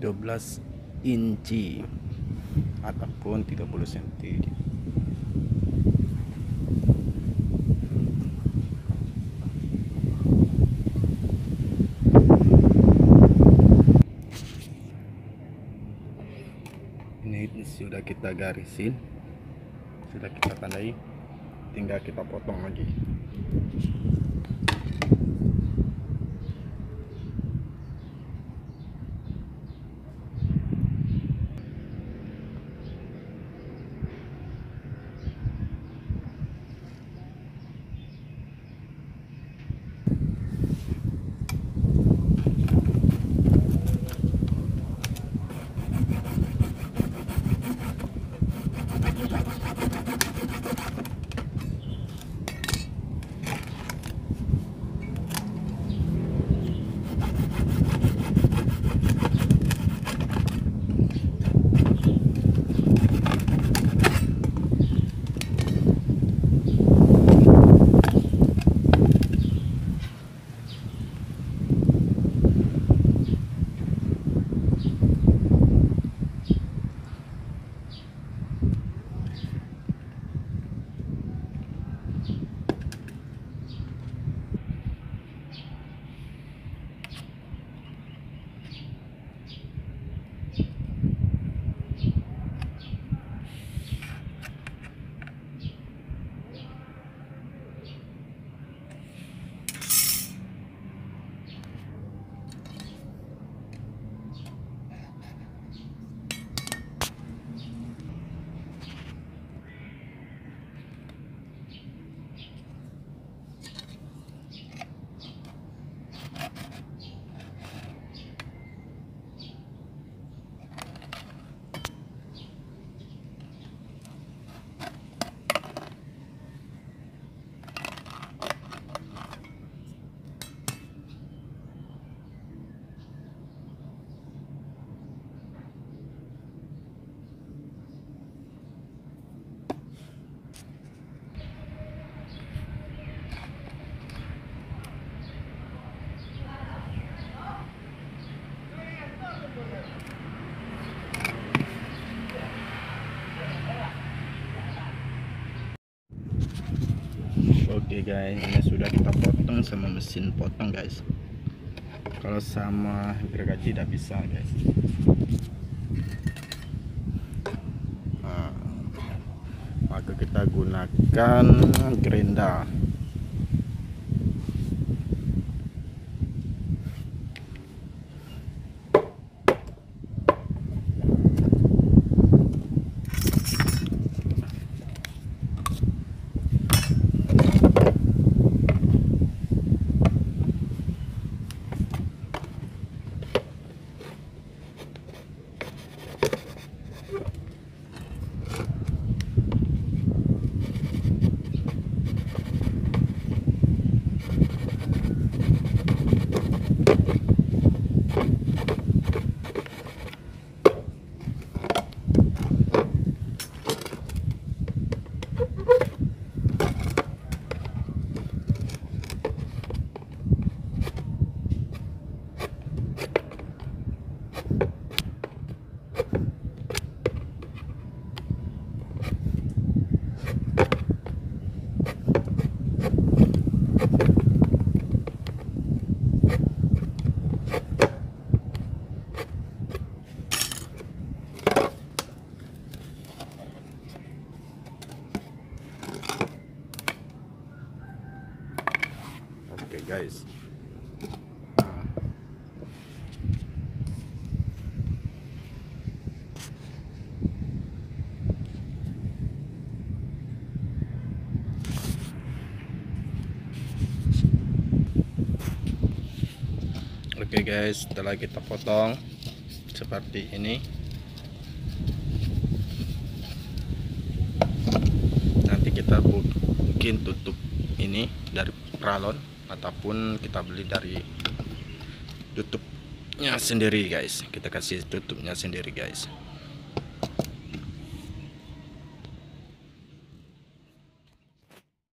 12 inci ataupun 30 cm. Ini sudah kita garisin, sudah kita tandai, tinggal kita potong lagi. Oke guys, ini sudah kita potong sama mesin potong guys. Kalau sama gergaji tidak bisa guys. Maka kita gunakan gerinda. Oke guys, oke guys, setelah kita potong seperti ini, nanti kita bikin tutup ini dari paralon ataupun kita beli dari tutupnya sendiri guys. Kita kasih tutupnya sendiri guys.